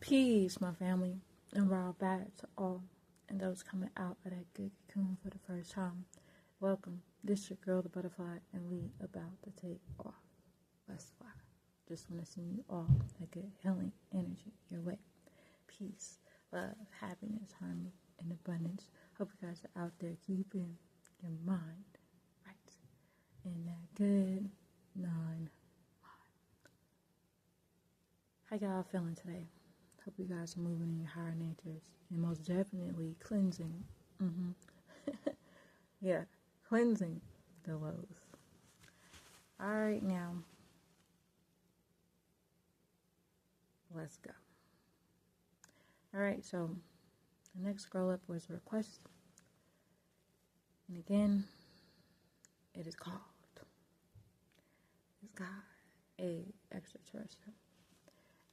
Peace, my family, and raw bad to all, and those coming out of that good cocoon for the first time. Welcome. This your girl, the butterfly, and we about to take off. Let's fly. Just want to send you all that good healing energy your way. Peace, love, happiness, harmony, and abundance. Hope you guys are out there keeping your mind right in that good 9 mind. How y'all feeling today? Hope you guys are moving in your higher natures and most definitely cleansing. Yeah, cleansing the lows. Alright, now let's go. Alright, so the next scroll up was a request. And again, it is called Is God a Extraterrestrial?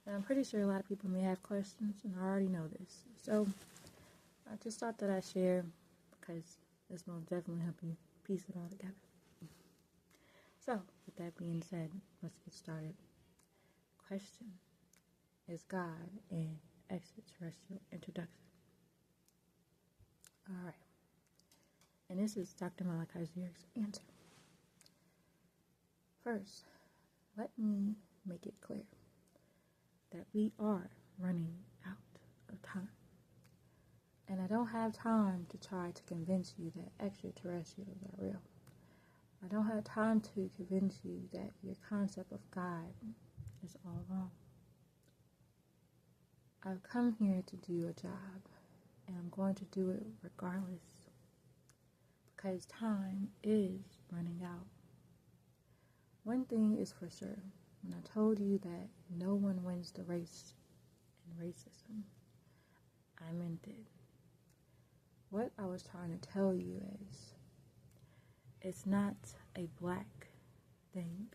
And I'm pretty sure a lot of people may have questions, and I already know this. So I just thought that I'd share because this will definitely help you piece it all together. So with that being said, let's get started. Question: Is God an extraterrestrial introduction? Alright. And this is Dr. Malachi's answer. First, let me make it clear that we are running out of time. And I don't have time to try to convince you that extraterrestrials are real. I don't have time to convince you that your concept of God is all wrong. I've come here to do a job, and I'm going to do it regardless, because time is running out. One thing is for sure. When I told you that no one wins the race in racism, I meant it. What I was trying to tell you is, it's not a black thing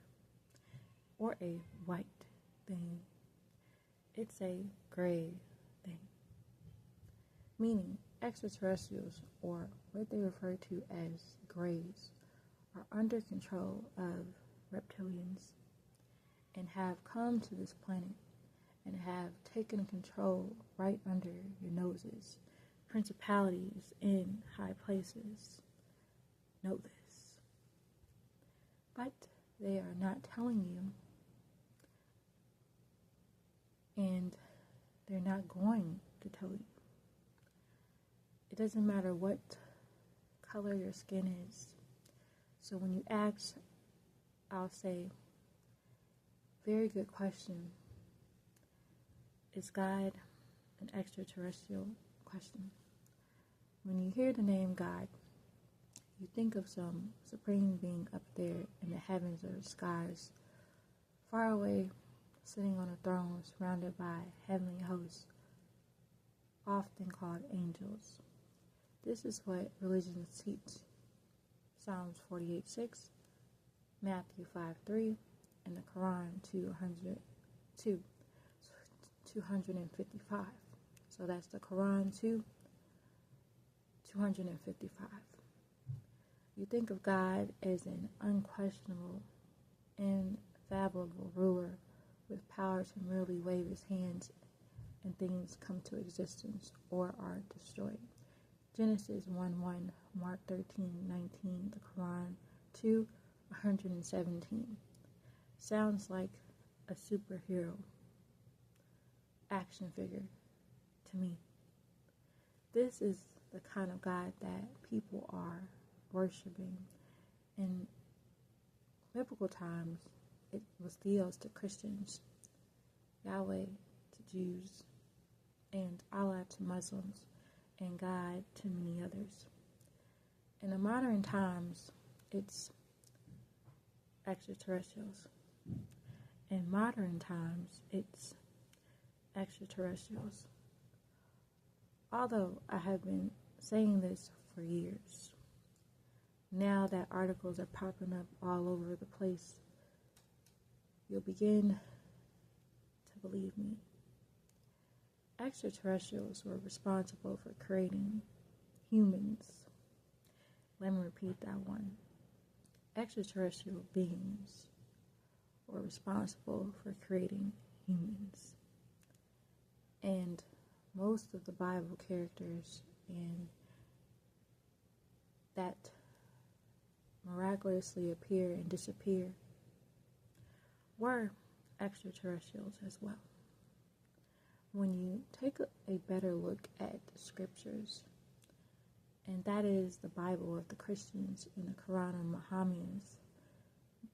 or a white thing. It's a gray thing. Meaning, extraterrestrials, or what they refer to as grays, are under control of reptilians and have come to this planet and have taken control right under your noses. Principalities in high places know this. But they are not telling you, and they're not going to tell you. It doesn't matter what color your skin is. So when you ask, I'll say, very good question. Is God an extraterrestrial? Question. When you hear the name God, you think of some supreme being up there in the heavens or the skies, far away, sitting on a throne surrounded by heavenly hosts, often called angels. This is what religions teach. Psalms 48:6, Matthew 5:3, and the Quran 255. So that's the Quran 255. You think of God as an unquestionable, infathomable ruler with power to merely wave his hands and things come to existence or are destroyed. Genesis 1:1, Mark 13:19, the Quran 2:117. Sounds like a superhero action figure to me. This is the kind of God that people are worshiping. In biblical times, it was Theos to Christians, Yahweh to Jews, and Allah to Muslims, and God to many others. In the modern times, it's extraterrestrials. In modern times, it's extraterrestrials. Although I have been saying this for years, now that articles are popping up all over the place, you'll begin to believe me. Extraterrestrials were responsible for creating humans. Let me repeat that one. Extraterrestrial beings were responsible for creating humans. And most of the Bible characters and that miraculously appear and disappear were extraterrestrials as well. When you take a better look at the scriptures, and that is the Bible of the Christians and the Quran of Mohammedans,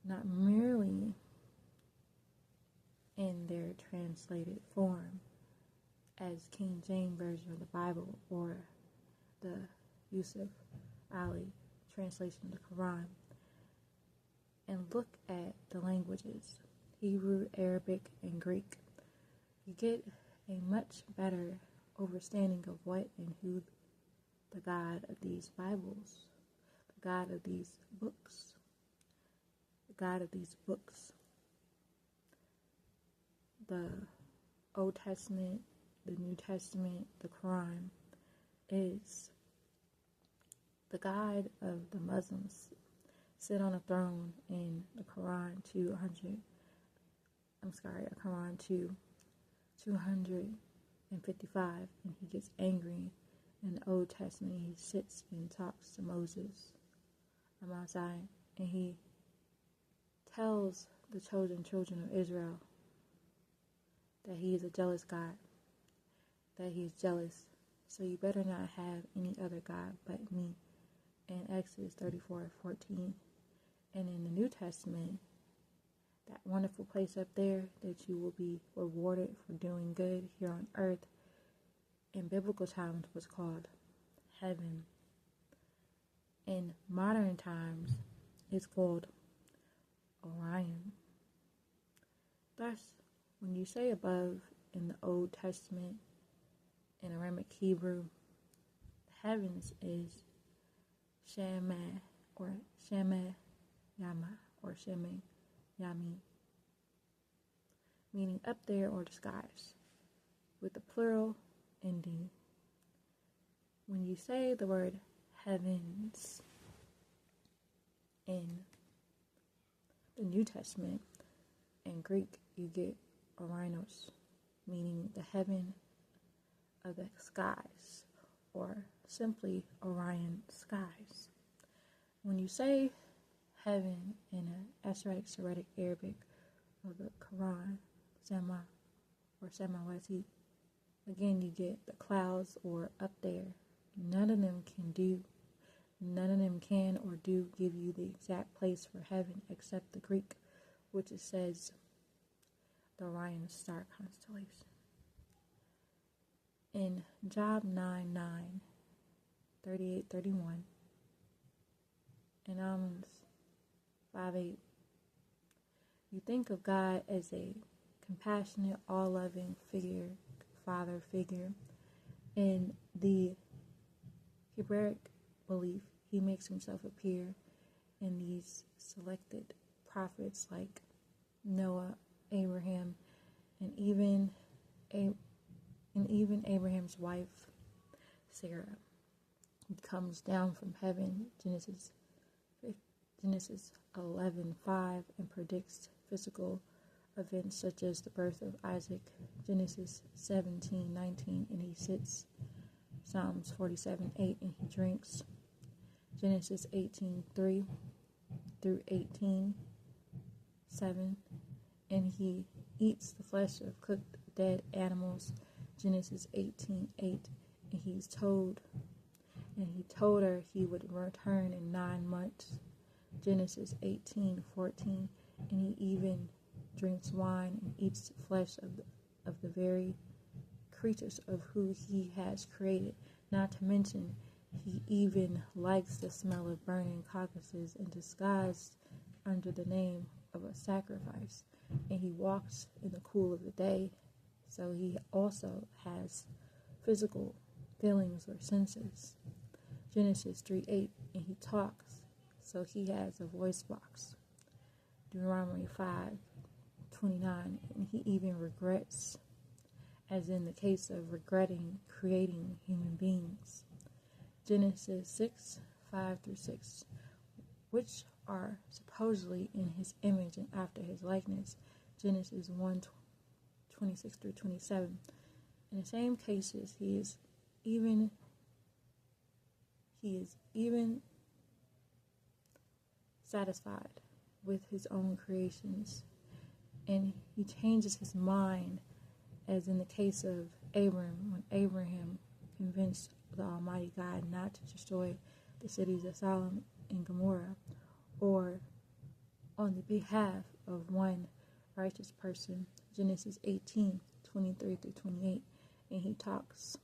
not merely in their translated form as King James Version of the Bible or the Yusuf Ali translation of the Quran, and look at the languages, Hebrew, Arabic, and Greek, you get a much better understanding of what and who the God of these Bibles, the God of these books, the Old Testament, the New Testament, the Quran, is. The God of the Muslims sit on a throne in the Quran 255, and he gets angry. In the Old Testament, he sits and talks to Moses on Mount Zion, and he tells the chosen children of Israel that he is a jealous God, that he is jealous, so you better not have any other God but me, in Exodus 34:14. And in the New Testament, that wonderful place up there that you will be rewarded for doing good here on earth, in biblical times was called heaven. In modern times, it's called Orion. Thus, when you say above in the Old Testament, in Aramaic Hebrew, the heavens is Shammah or Shamayama or Shamayami, meaning up there or the skies, with the plural ending. When you say the word heavens in the New Testament, in Greek you get Orionos, meaning the heaven of the skies, or simply Orion skies. When you say heaven in an Asyric Syriac Arabic of the Quran, Sama or Samawati, again you get the clouds or up there. None of them can or do give you the exact place for heaven except the Greek, which it says the Orion star constellation. In Job 9:9, 38:31, and Amos 5:8, you think of God as a compassionate, all-loving father figure. In the Hebraic belief, he makes himself appear in these selected prophets like Noah, Abraham, and even Abraham's wife, Sarah. He comes down from heaven, Genesis 11:5, and predicts physical events such as the birth of Isaac, Genesis 17:19, and he sits, Psalms 47:8, and he drinks, Genesis 18:3 through 18:7, and he eats the flesh of cooked dead animals, Genesis 18:8, and he told her he would return in 9 months, Genesis 18:14, and he even drinks wine and eats the flesh of the very creatures of who he has created. Not to mention, he even likes the smell of burning carcasses and disguised under the name of a sacrifice. And he walks in the cool of the day, so he also has physical feelings or senses. Genesis 3:8, and he talks, so he has a voice box. Deuteronomy 5:29, and he even regrets, as in the case of regretting creating human beings. Genesis 6:5 through 6, which are supposedly in his image and after his likeness. Genesis 1:26 through 27, In the same cases, he is even satisfied with his own creations, and he changes his mind, as in the case of Abram, when Abraham convinced the Almighty God not to destroy the cities of Sodom and Gomorrah, or on the behalf of one righteous person, Genesis 18:23-28, and he talks,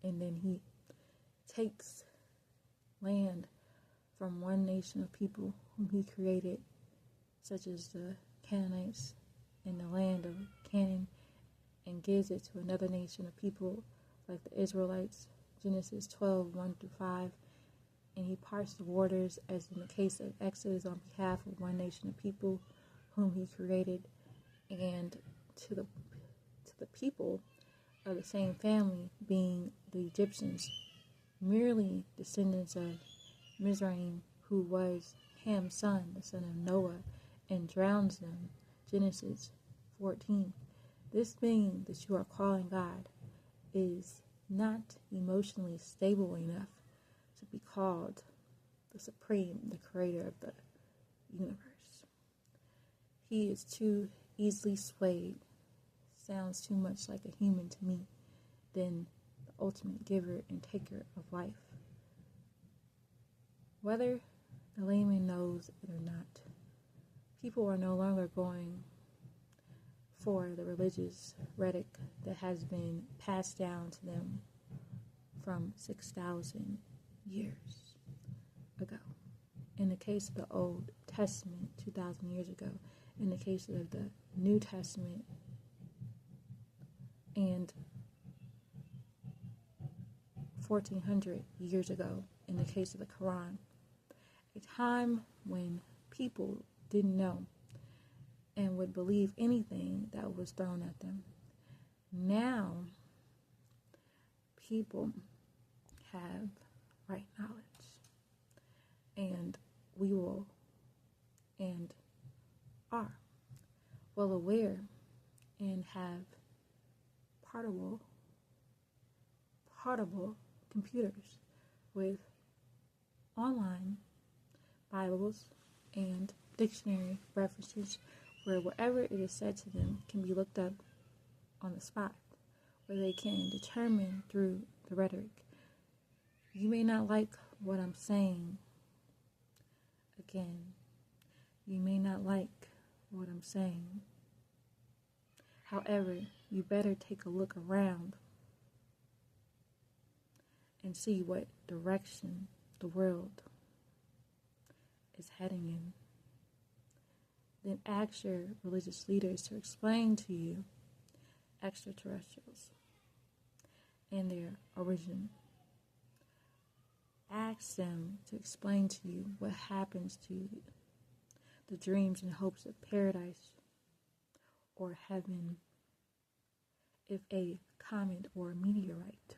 and then he takes land from one nation of people whom he created, such as the Canaanites in the land of Canaan, and gives it to another nation of people like the Israelites, Genesis 12:1-5, and he parts the waters, as in the case of Exodus, on behalf of one nation of people whom he created, and to the people of the same family, being the Egyptians, merely descendants of Mizraim, who was Ham's son, the son of Noah, and drowns them, Genesis 14. This being that you are calling God is not emotionally stable enough to be called the Supreme, the Creator of the universe. He is too easily swayed, sounds too much like a human to me, than the ultimate giver and taker of life. Whether the layman knows it or not, people are no longer going for the religious rhetoric that has been passed down to them from 6,000 years ago. In the case of the Old Testament, 2,000 years ago. In the case of the New Testament, and 1,400 years ago, in the case of the Quran. A time when people didn't know and would believe anything that was thrown at them. Now, people have right knowledge, and we will, and are well aware, and have portable computers with online Bibles and dictionary references, where whatever it is said to them can be looked up on the spot, where they can determine through the rhetoric. You may not like what I'm saying. Again, you may not like what I'm saying. However, you better take a look around and see what direction the world is heading in. Then ask your religious leaders to explain to you extraterrestrials and their origin. Ask them to explain to you what happens to the dreams and hopes of paradise or heaven if a comet or a meteorite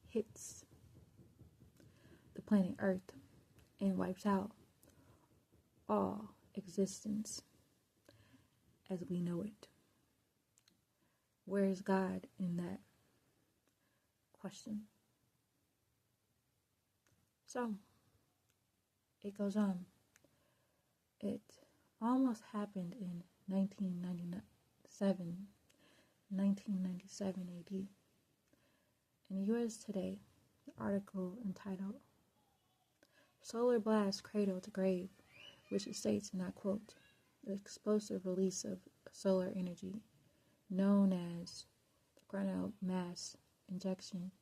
hits the planet Earth and wipes out all existence as we know it. Where is God in that question? So, it goes on. It almost happened in 1997 AD. In U.S. Today, the article entitled Solar Blast Cradle to Grave, which states, and I quote, the explosive release of solar energy, known as the ground mass injection,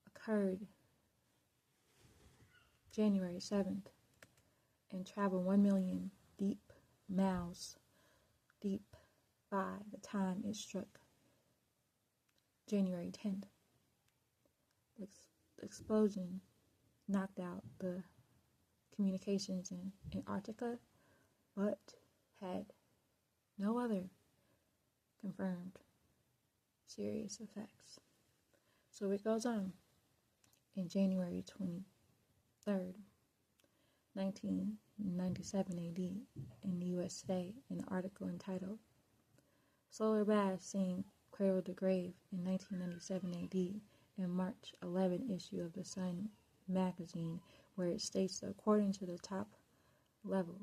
occurred January 7th and traveled 1 million miles deep by the time it struck January 10th. The explosion knocked out the communications in Antarctica, but had no other confirmed serious effects. So it goes on. In January 23rd, 1997 AD, in the U.S. Today, an article entitled Solar Bass saying Cradle to Grave in 1997 AD in March 11 issue of the Sun magazine, where it states that according to the top level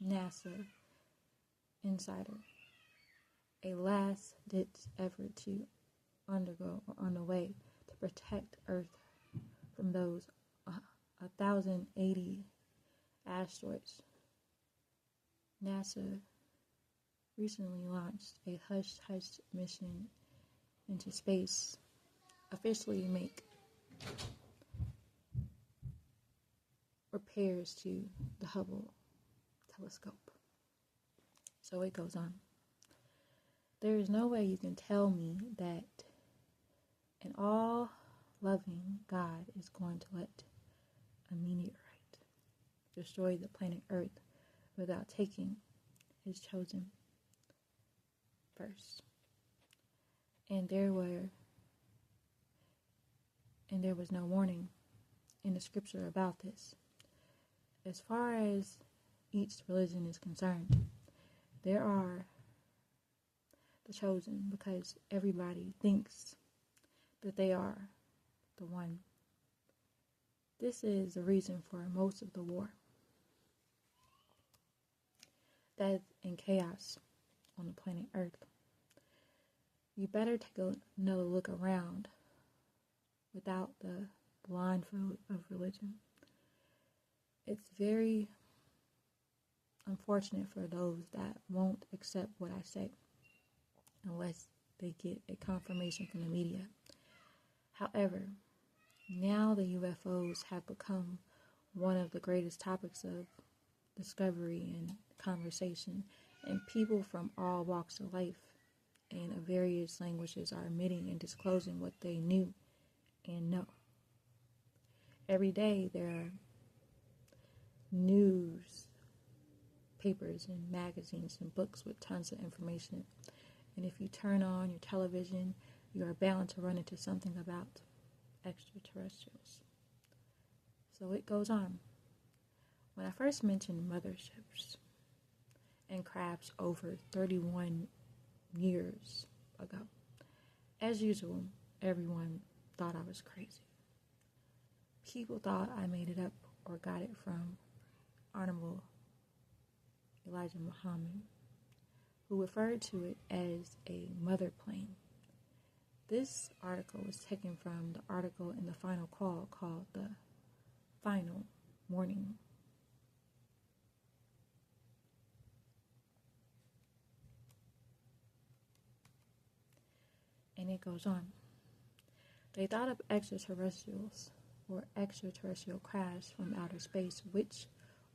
NASA insider, a last-ditch effort to undergo or on the way to protect Earth from those 1,080 asteroids. NASA recently launched a hush-hush mission into space, officially make repairs to the Hubble telescope. So it goes on. There is no way you can tell me that an all-loving God is going to let a meteorite destroy the planet Earth without taking his chosen first. And there was no warning in the scripture about this. As far as each religion is concerned, there are the chosen, because everybody thinks that they are the one. This is the reason for most of the war, death and chaos on the planet Earth. You better take another look around without the blindfold of religion. It's very unfortunate for those that won't accept what I say unless they get a confirmation from the media. However, now the UFOs have become one of the greatest topics of discovery and conversation, and people from all walks of life and of various languages are admitting and disclosing what they knew and know. Every day there are news papers and magazines and books with tons of information, and if you turn on your television, you are bound to run into something about extraterrestrials. So it goes on. When I first mentioned motherships and crafts over 31 years ago, as usual, everyone thought I was crazy. People thought I made it up or got it from Honorable Elijah Muhammad, who referred to it as a mother plane. This article was taken from the article in the Final Call called The Final Warning. And it goes on. They thought of extraterrestrials or extraterrestrial crafts from outer space, which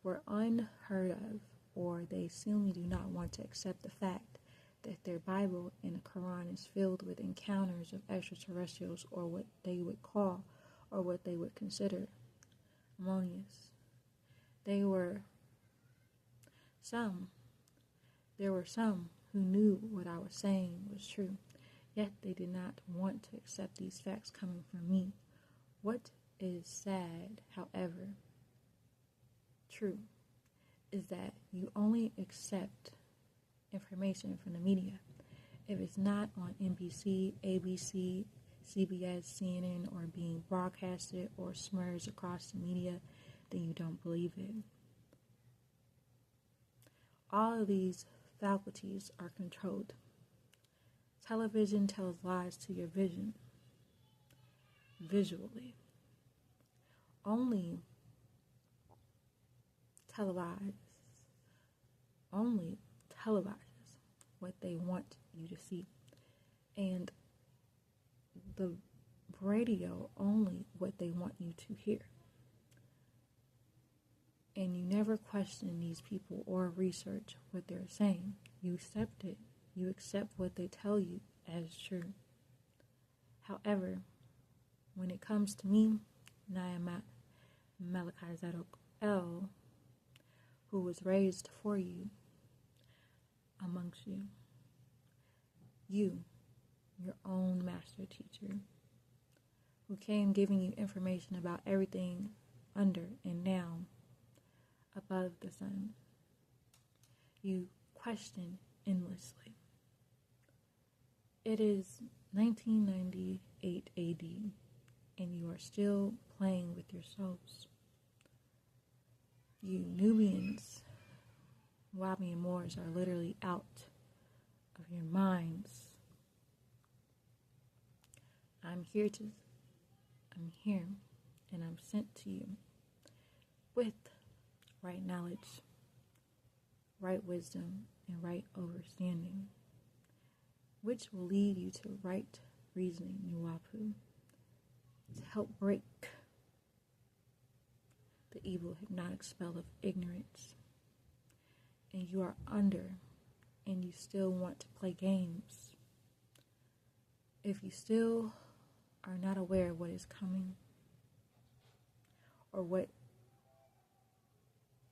were unheard of, or they simply do not want to accept the fact that their Bible and the Quran is filled with encounters of extraterrestrials, or what they would call or what they would consider harmonious. There were some who knew what I was saying was true, yet they did not want to accept these facts coming from me. What is sad, however, true, is that you only accept information from the media. If it's not on NBC, ABC, CBS, CNN, or being broadcasted or smudged across the media, then you don't believe it. All of these faculties are controlled. Television tells lies to your vision, visually. Only televises what they want you to see, and the radio only what they want you to hear. And you never question these people or research what they're saying. You accept it. You accept what they tell you as true. However, when it comes to me, and I am Malachi L, who was raised for you, amongst you, your own master teacher, who came giving you information about everything under and now above the sun, you question endlessly. It is 1998 AD, and you are still playing with your souls. You Nubians, Wabi and Moors are literally out of your minds. I'm here, and I'm sent to you with right knowledge, right wisdom, and right understanding, which will lead you to right reasoning, Nuwapu, to help break the evil hypnotic spell of ignorance. And you are under, and you still want to play games. If you still are not aware of what is coming, or what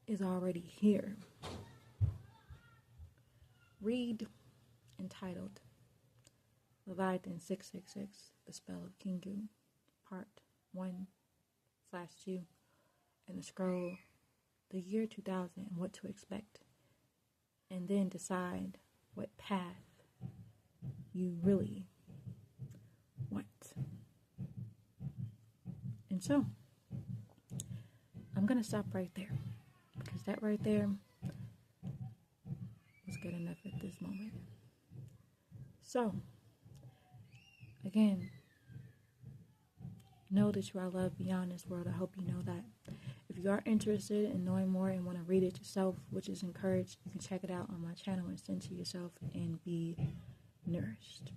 is already here, read entitled Leviathan 666, The Spell of Kingu, Part 1/2, and the scroll, The Year 2000 and What to Expect, and then decide what path you really want. And so, I'm going to stop right there, because that right there was good enough at this moment. So, again, know that you are loved beyond this world. I hope you know that. If you are interested in knowing more and want to read it yourself, which is encouraged, you can check it out on my channel and send to yourself and be nourished.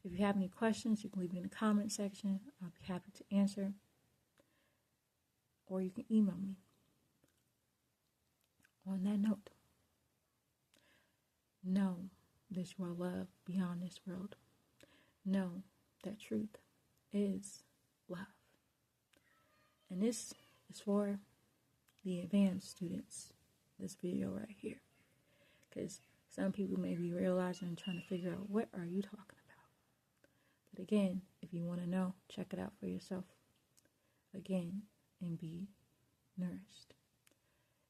If you have any questions, you can leave it in the comment section. I'll be happy to answer. Or you can email me. On that note, know that you are loved beyond this world. Know that truth is love. And this is for the advanced students, this video right here. Because some people may be realizing and trying to figure out, what are you talking about? But again, if you want to know, check it out for yourself. Again, and be nourished.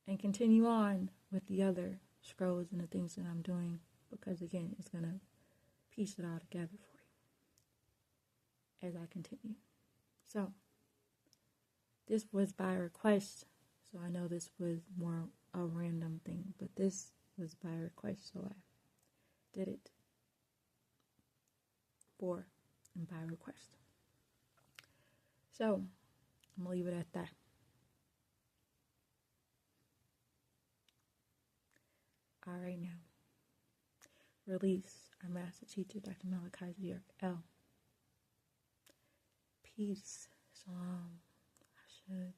And continue on with the other scrolls and the things that I'm doing, because again, it's going to piece it all together for you as I continue. So, this was by request, so I know this was more a random thing, but this was by request, so I did it for and by request. So, I'm going to leave it at that. All right, now. Release our master teacher, Dr. Malachi L. Peace. Shalom. Ashe.